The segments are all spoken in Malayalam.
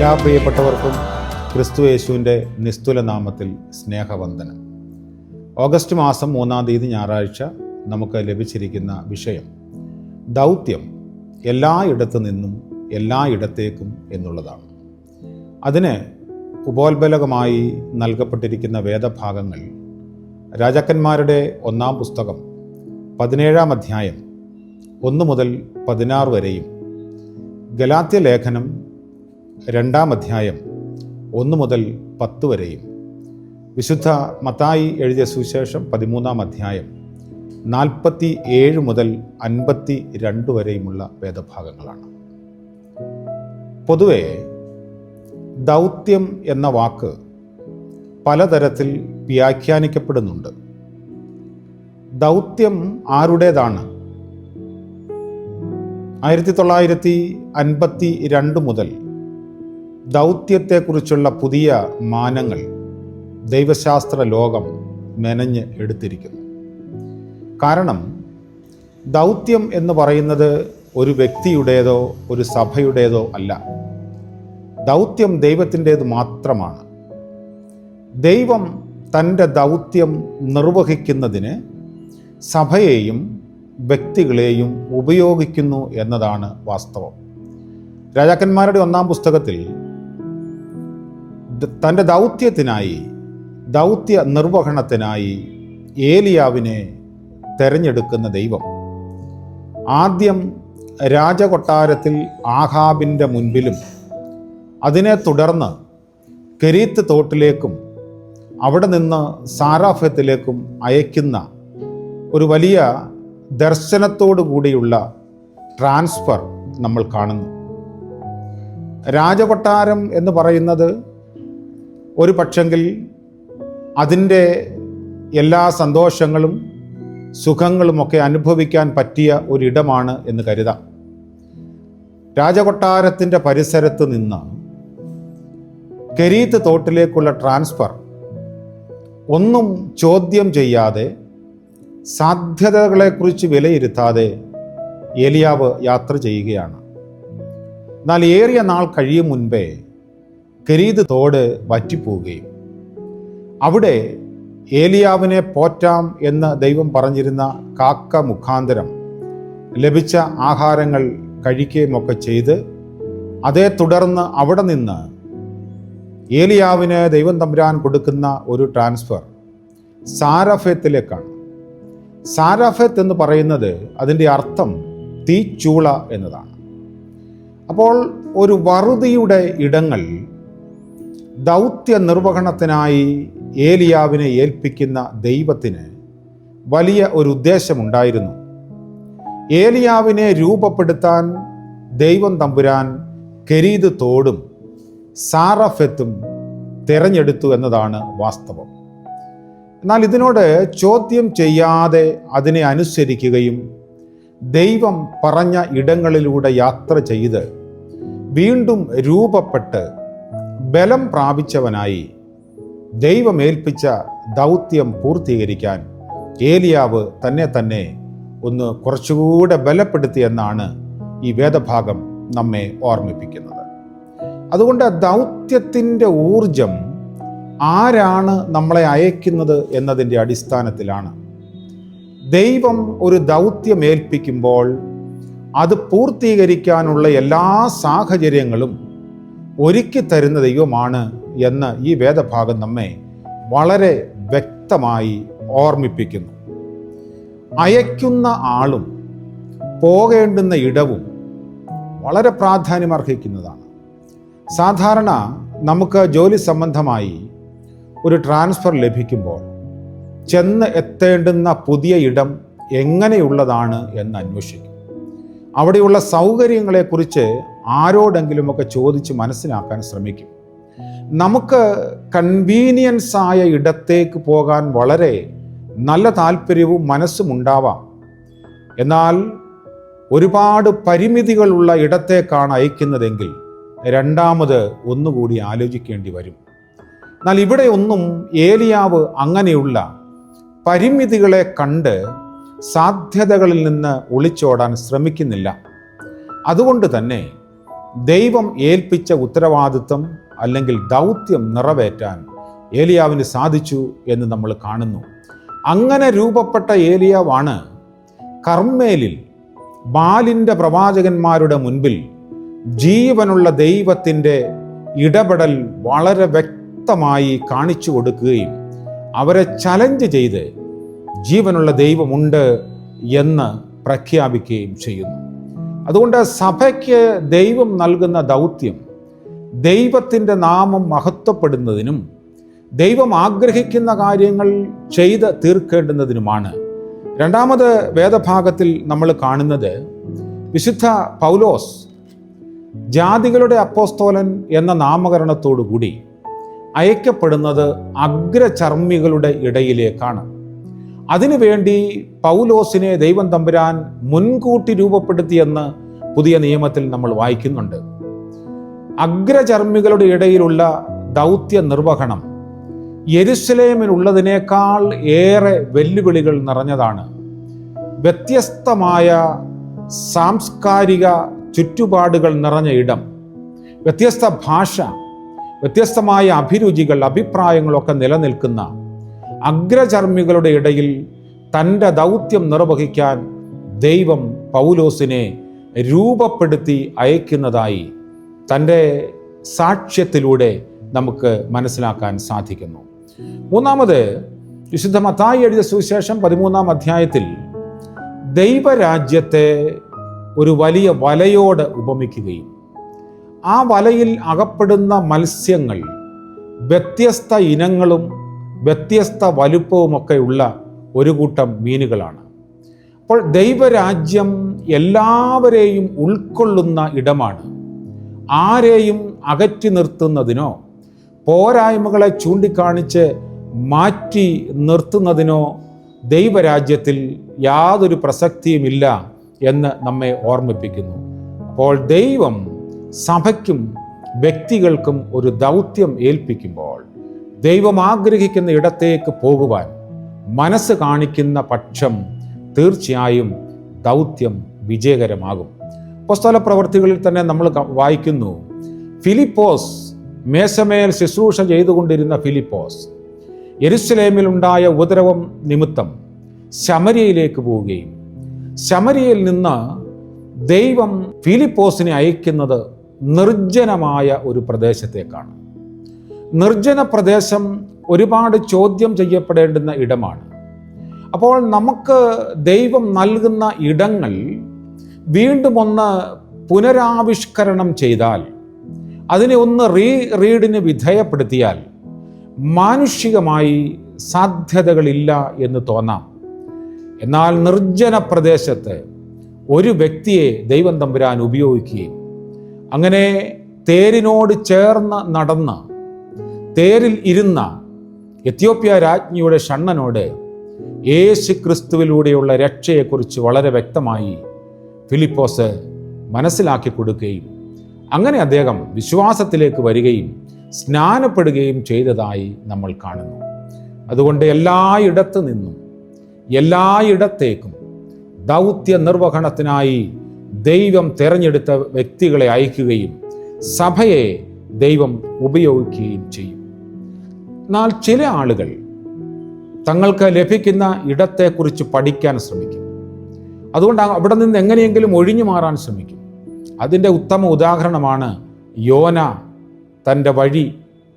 എല്ലാ പ്രിയപ്പെട്ടവർക്കും ക്രിസ്തു യേശുവിൻ്റെ നിസ്തുല നാമത്തിൽ സ്നേഹവന്ദനം. ഓഗസ്റ്റ് മാസം 3-ാം തീയതി ഞായറാഴ്ച നമുക്ക് ലഭിച്ചിരിക്കുന്ന വിഷയം ദൗത്യം എല്ലായിടത്തു നിന്നും എല്ലായിടത്തേക്കും എന്നുള്ളതാണ്. അതിന് ഉപോത്ബലകമായി നൽകപ്പെട്ടിരിക്കുന്ന വേദഭാഗങ്ങൾ രാജാക്കന്മാരുടെ 1-ാം പുസ്തകം 17-ാം അധ്യായം 1 മുതൽ 16 വരെയും, ഗലാത്യ ലേഖനം 2-ാം അധ്യായം 1 മുതൽ 10 വരെയും, വിശുദ്ധ മത്തായി എഴുതിയ സുവിശേഷം 13-ാം അധ്യായം 47 മുതൽ 52 വരെയുമുള്ള വേദഭാഗങ്ങളാണ്. പൊതുവെ ദൗത്യം എന്ന വാക്ക് പലതരത്തിൽ വ്യാഖ്യാനിക്കപ്പെടുന്നുണ്ട്. ദൗത്യം ആരുടേതാണ്? 1952 മുതൽ ദൗത്യത്തെക്കുറിച്ചുള്ള പുതിയ മാനങ്ങൾ ദൈവശാസ്ത്ര ലോകം മെനഞ്ഞ് എടുത്തിരിക്കുന്നു. കാരണം ദൗത്യം എന്ന് പറയുന്നത് ഒരു വ്യക്തിയുടേതോ ഒരു സഭയുടേതോ അല്ല. ദൗത്യം ദൈവത്തിൻ്റേത് മാത്രമാണ്. ദൈവം തൻ്റെ ദൗത്യം നിർവഹിക്കുന്നതിന് സഭയെയും വ്യക്തികളെയും ഉപയോഗിക്കുന്നു എന്നതാണ് വാസ്തവം. രാജാക്കന്മാരുടെ 1-ാം പുസ്തകത്തിൽ തൻ്റെ ദൗത്യത്തിനായി, ദൗത്യ നിർവഹണത്തിനായി ഏലിയാവിനെ തെരഞ്ഞെടുക്കുന്ന ദൈവം ആദ്യം രാജകൊട്ടാരത്തിൽ ആഹാബിൻ്റെ മുൻപിലും അതിനെ തുടർന്ന് കെരീത്ത് തോട്ടിലേക്കും അവിടെ നിന്ന് സാരാഫത്തിലേക്കും അയക്കുന്ന ഒരു വലിയ ദർശനത്തോടു കൂടിയുള്ള ട്രാൻസ്ഫർ നമ്മൾ കാണുന്നു. രാജകൊട്ടാരം എന്ന് പറയുന്നത് ഒരു പക്ഷെങ്കിൽ അതിൻ്റെ എല്ലാ സന്തോഷങ്ങളും സുഖങ്ങളുമൊക്കെ അനുഭവിക്കാൻ പറ്റിയ ഒരിടമാണ് എന്ന് കരുതാം. രാജകൊട്ടാരത്തിൻ്റെ പരിസരത്ത് നിന്ന് കെരീത്ത് തോട്ടിലേക്കുള്ള ട്രാൻസ്ഫർ ഒന്നും ചോദ്യം ചെയ്യാതെ, സാധ്യതകളെക്കുറിച്ച് വിലയിരുത്താതെ ഏലിയാവ് യാത്ര ചെയ്യുകയാണ്. എന്നാൽ ഏറിയ നാൾ കഴിയും മുൻപേ കെരീത്ത് തോട് വറ്റിപ്പോവുകയും അവിടെ ഏലിയാവിനെ പോറ്റാം എന്ന് ദൈവം പറഞ്ഞിരുന്ന കാക്ക മുഖാന്തരം ലഭിച്ച ആഹാരങ്ങൾ കഴിക്കുകയുമൊക്കെ ചെയ്ത്, അതേ തുടർന്ന് അവിടെ നിന്ന് ഏലിയാവിന് ദൈവം തമ്പുരാൻ കൊടുക്കുന്ന ഒരു ട്രാൻസ്ഫർ സാരഫത്തിലേക്കാണ്. സാരാഫത്ത് എന്ന് പറയുന്നത് അതിൻ്റെ അർത്ഥം തീച്ചൂള എന്നതാണ്. അപ്പോൾ ഒരു വറുതിയുടെ ഇടങ്ങൾ ദൗത്യ നിർവഹണത്തിനായി ഏലിയാവിനെ ഏൽപ്പിക്കുന്ന ദൈവത്തിന് വലിയ ഒരു ഉദ്ദേശമുണ്ടായിരുന്നു. ഏലിയാവിനെ രൂപപ്പെടുത്താൻ ദൈവം തമ്പുരാൻ കെരീത്ത് തോടും സാരഫത്തും തിരഞ്ഞെടുത്തു എന്നതാണ് വാസ്തവം. എന്നാൽ ഇതിനോട് ചോദ്യം ചെയ്യാതെ അതിനെ അനുസരിക്കുകയും ദൈവം പറഞ്ഞ ഇടങ്ങളിലൂടെ യാത്ര ചെയ്ത് വീണ്ടും രൂപപ്പെട്ട് ബലം പ്രാപിച്ചവനായി ദൈവമേൽപ്പിച്ച ദൗത്യം പൂർത്തീകരിക്കാൻ ഏലിയാവ് തന്നെ ഒന്ന് കുറച്ചുകൂടെ ബലപ്പെടുത്തിയെന്നാണ് ഈ വേദഭാഗം നമ്മെ ഓർമ്മിപ്പിക്കുന്നത്. അതുകൊണ്ട് ദൗത്യത്തിൻ്റെ ഊർജം ആരാണ് നമ്മളെ അയക്കുന്നത് എന്നതിൻ്റെ അടിസ്ഥാനത്തിലാണ്. ദൈവം ഒരു ദൗത്യമേൽപ്പിക്കുമ്പോൾ അത് പൂർത്തീകരിക്കാനുള്ള എല്ലാ സാഹചര്യങ്ങളും ഒരുക്കി തരുന്ന ദൈവമാണ് എന്ന് ഈ വേദഭാഗം നമ്മെ വളരെ വ്യക്തമായി ഓർമ്മിപ്പിക്കുന്നു. അയക്കുന്ന ആളും പോകേണ്ടുന്ന ഇടവും വളരെ പ്രാധാന്യമർഹിക്കുന്നതാണ്. സാധാരണ നമുക്ക് ജോലി സംബന്ധമായി ഒരു ട്രാൻസ്ഫർ ലഭിക്കുമ്പോൾ ചെന്ന് എത്തേണ്ടുന്ന പുതിയ ഇടം എങ്ങനെയുള്ളതാണ് എന്ന് അന്വേഷിക്കും. അവിടെയുള്ള സൗകര്യങ്ങളെക്കുറിച്ച് ആരോടെങ്കിലുമൊക്കെ ചോദിച്ച് മനസ്സിലാക്കാൻ ശ്രമിക്കും. നമുക്ക് കൺവീനിയൻസ് ആയ ഇടത്തേക്ക് പോകാൻ വളരെ നല്ല താല്പര്യവും മനസ്സും ഉണ്ടാവാം. എന്നാൽ ഒരുപാട് പരിമിതികളുള്ള ഇടത്തേക്കാണ് അയക്കുന്നതെങ്കിൽ രണ്ടാമത് ഒന്നുകൂടി ആലോചിക്കേണ്ടി വരും. എന്നാൽ ഇവിടെ ഒന്നും ഏലിയാവ് അങ്ങനെയുള്ള പരിമിതികളെ കണ്ട് സാധ്യതകളിൽ നിന്ന് ഒളിച്ചോടാൻ ശ്രമിക്കുന്നില്ല. അതുകൊണ്ട് തന്നെ ദൈവം ഏൽപ്പിച്ച ഉത്തരവാദിത്വം അല്ലെങ്കിൽ ദൗത്യം നിറവേറ്റാൻ ഏലിയാവിന് സാധിച്ചു എന്ന് നമ്മൾ കാണുന്നു. അങ്ങനെ രൂപപ്പെട്ട ഏലിയാവാണ് കർമ്മേലിൽ ബാലിൻ്റെ പ്രവാചകന്മാരുടെ മുൻപിൽ ജീവനുള്ള ദൈവത്തിൻ്റെ ഇടപെടൽ വളരെ വ്യക്തമായി കാണിച്ചു കൊടുക്കുകയും അവരെ ചലഞ്ച് ചെയ്ത് ജീവനുള്ള ദൈവമുണ്ട് എന്ന് പ്രഖ്യാപിക്കുകയും ചെയ്യുന്നു. അതുകൊണ്ട് സഭയ്ക്ക് ദൈവം നൽകുന്ന ദൗത്യം ദൈവത്തിൻ്റെ നാമം മഹത്വപ്പെടുന്നതിനും ദൈവം ആഗ്രഹിക്കുന്ന കാര്യങ്ങൾ ചെയ്ത് തീർക്കേണ്ടുന്നതിനുമാണ്. രണ്ടാമത് വേദഭാഗത്തിൽ നമ്മൾ കാണുന്നത് വിശുദ്ധ പൗലോസ് ജാതികളുടെ അപ്പോസ്തോലൻ എന്ന നാമകരണത്തോടുകൂടി അയക്കപ്പെടുന്നത് അഗ്രചർമ്മികളുടെ ഇടയിലേക്കാണ്. അതിനുവേണ്ടി പൗലോസിനെ ദൈവം തമ്പുരാൻ മുൻകൂട്ടി രൂപപ്പെടുത്തിയെന്ന് പുതിയ നിയമത്തിൽ നമ്മൾ വായിക്കുന്നുണ്ട്. അഗ്രചർമ്മികളുടെ ഇടയിലുള്ള ദൗത്യ നിർവഹണം യെരുശലേമിലുള്ളതിനേക്കാൾ ഏറെ വെല്ലുവിളികൾ നിറഞ്ഞതാണ്. വ്യത്യസ്തമായ സാംസ്കാരിക ചുറ്റുപാടുകൾ നിറഞ്ഞ ഇടം, വ്യത്യസ്ത ഭാഷ, വ്യത്യസ്തമായ അഭിരുചികൾ, അഭിപ്രായങ്ങളൊക്കെ നിലനിൽക്കുന്ന അഗ്രചർമ്മികളുടെ ഇടയിൽ തൻ്റെ ദൗത്യം നിർവഹിക്കാൻ ദൈവം പൗലോസിനെ രൂപപ്പെടുത്തി അയക്കുന്നതായി തൻ്റെ സാക്ഷ്യത്തിലൂടെ നമുക്ക് മനസ്സിലാക്കാൻ സാധിക്കുന്നു. മൂന്നാമത് വിശുദ്ധ മത്തായി എഴുതിയ സുവിശേഷം 13-ാം അധ്യായത്തിൽ ദൈവരാജ്യത്തെ ഒരു വലിയ വലയോട് ഉപമിക്കുകയും ആ വലയിൽ അകപ്പെടുന്ന മത്സ്യങ്ങൾ വ്യത്യസ്ത ഇനങ്ങളും വ്യത്യസ്ത വലുപ്പവുമൊക്കെ ഉള്ള ഒരു കൂട്ടം മീനുകളാണ്. അപ്പോൾ ദൈവരാജ്യം എല്ലാവരെയും ഉൾക്കൊള്ളുന്ന ഇടമാണ്. ആരെയും അകറ്റി നിർത്തുന്നതിനോ പോരായ്മകളെ ചൂണ്ടിക്കാണിച്ച് മാറ്റി നിർത്തുന്നതിനോ ദൈവരാജ്യത്തിൽ യാതൊരു പ്രസക്തിയുമില്ല എന്ന് നമ്മെ ഓർമ്മിപ്പിക്കുന്നു. അപ്പോൾ ദൈവം സഭയ്ക്കും വ്യക്തികൾക്കും ഒരു ദൗത്യം ഏൽപ്പിക്കുമ്പോൾ ദൈവം ആഗ്രഹിക്കുന്ന ഇടത്തേക്ക് പോകുവാൻ മനസ്സ് കാണിക്കുന്ന പക്ഷം തീർച്ചയായും ദൗത്യം വിജയകരമാകും. അപ്പോസ്തല പ്രവൃത്തികളിൽ തന്നെ നമ്മൾ വായിക്കുന്നു, ഫിലിപ്പോസ്, മേശമേൽ ശുശ്രൂഷ ചെയ്തുകൊണ്ടിരുന്ന ഫിലിപ്പോസ് യെരുശലേമിലുണ്ടായ ഉപദ്രവം നിമിത്തം ശമര്യയിലേക്ക് പോവുകയും ശമര്യയിൽ നിന്ന് ദൈവം ഫിലിപ്പോസിനെ അയക്കുന്നത് നിർജ്ജനമായ ഒരു പ്രദേശത്തേക്കാണ്. നിർജ്ജന പ്രദേശം ഒരുപാട് ചോദ്യം ചെയ്യപ്പെടേണ്ടുന്ന ഇടമാണ്. അപ്പോൾ നമുക്ക് ദൈവം നൽകുന്ന ഇടങ്ങൾ വീണ്ടും ഒന്ന് പുനരാവിഷ്കരണം ചെയ്താൽ, അതിനെ ഒന്ന് റീഡിന് വിധേയപ്പെടുത്തിയാൽ മാനുഷികമായി സാധ്യതകളില്ല എന്ന് തോന്നാം. എന്നാൽ നിർജ്ജന പ്രദേശത്ത് ഒരു വ്യക്തിയെ ദൈവം തമ്പുരാൻ ഉപയോഗിക്കുകയും അങ്ങനെ തേരിനോട് ചേർന്ന് നടന്ന് തേരിൽ ഇരുന്ന എത്യോപ്യ രാജ്ഞിയുടെ ഷണ്ണനോട് യേശു ക്രിസ്തുവിലൂടെയുള്ള രക്ഷയെക്കുറിച്ച് വളരെ വ്യക്തമായി ഫിലിപ്പോസ് മനസ്സിലാക്കി കൊടുക്കുകയും അങ്ങനെ അദ്ദേഹം വിശ്വാസത്തിലേക്ക് വരികയും സ്നാനപ്പെടുകയും ചെയ്തതായി നമ്മൾ കാണുന്നു. അതുകൊണ്ട് എല്ലായിടത്തു നിന്നും എല്ലായിടത്തേക്കും ദൗത്യ നിർവഹണത്തിനായി ദൈവം തിരഞ്ഞെടുത്ത വ്യക്തികളെ അയക്കുകയും സഭയെ ദൈവം ഉപയോഗിക്കുകയും ചെയ്യും. എന്നാൽ ചില ആളുകൾ തങ്ങൾക്ക് ലഭിക്കുന്ന ഇടത്തെക്കുറിച്ച് പഠിക്കാൻ ശ്രമിക്കും. അതുകൊണ്ട് അവിടെ നിന്ന് എങ്ങനെയെങ്കിലും ഒഴിഞ്ഞു മാറാൻ ശ്രമിക്കും. അതിൻ്റെ ഉത്തമ ഉദാഹരണമാണ് യോന തൻ്റെ വഴി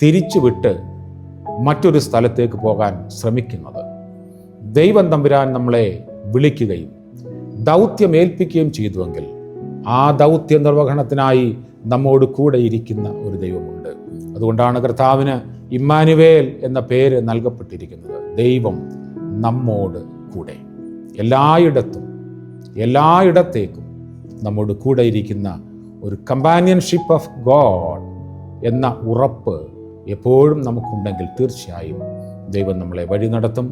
തിരിച്ചുവിട്ട് മറ്റൊരു സ്ഥലത്തേക്ക് പോകാൻ ശ്രമിക്കുന്നത്. ദൈവം തമ്പുരാൻ നമ്മളെ വിളിക്കുകയും ദൗത്യം ഏൽപ്പിക്കുകയും ചെയ്തുവെങ്കിൽ ആ ദൗത്യ നിർവഹണത്തിനായി നമ്മോട് കൂടെ ഇരിക്കുന്ന ഒരു ദൈവമുണ്ട്. അതുകൊണ്ടാണ് കർത്താവിന് ഇമ്മാനുവേൽ എന്ന പേര് നൽകപ്പെട്ടിരിക്കുന്നത്. ദൈവം നമ്മോട് കൂടെ, എല്ലായിടത്തേക്കും നമ്മോട് കൂടെ ഇരിക്കുന്ന ഒരു കമ്പാനിയൻഷിപ്പ് ഓഫ് ഗോഡ് എന്ന ഉറപ്പ് എപ്പോഴും നമുക്കുണ്ടെങ്കിൽ തീർച്ചയായും ദൈവം നമ്മളെ വഴി നടത്തും.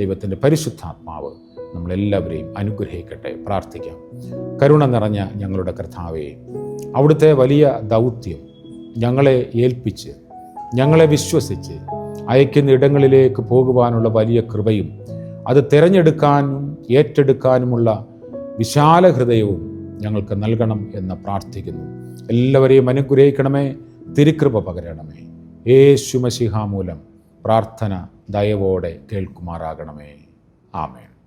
ദൈവത്തിൻ്റെ പരിശുദ്ധാത്മാവ് നമ്മളെല്ലാവരെയും അനുഗ്രഹിക്കട്ടെ. പ്രാർത്ഥിക്കാം. കരുണ നിറഞ്ഞ ഞങ്ങളുടെ കർത്താവേ, അവിടുത്തെ വലിയ ദൗത്യം ഞങ്ങളെ ഏൽപ്പിച്ച് ഞങ്ങളെ വിശ്വസിച്ച് അയക്കുന്ന ഇടങ്ങളിലേക്ക് പോകുവാനുള്ള വലിയ കൃപയും അത് തിരഞ്ഞെടുക്കാനും ഏറ്റെടുക്കാനുമുള്ള വിശാല ഹൃദയവും ഞങ്ങൾക്ക് നൽകണം എന്ന് പ്രാർത്ഥിക്കുന്നു. എല്ലാവരെയും അനുഗ്രഹിക്കണമേ, തിരുകൃപ പകരണമേ. യേശു മശിഹാ മൂലം പ്രാർത്ഥന ദയവോടെ കേൾക്കുമാറാകണമേ. ആമേൻ.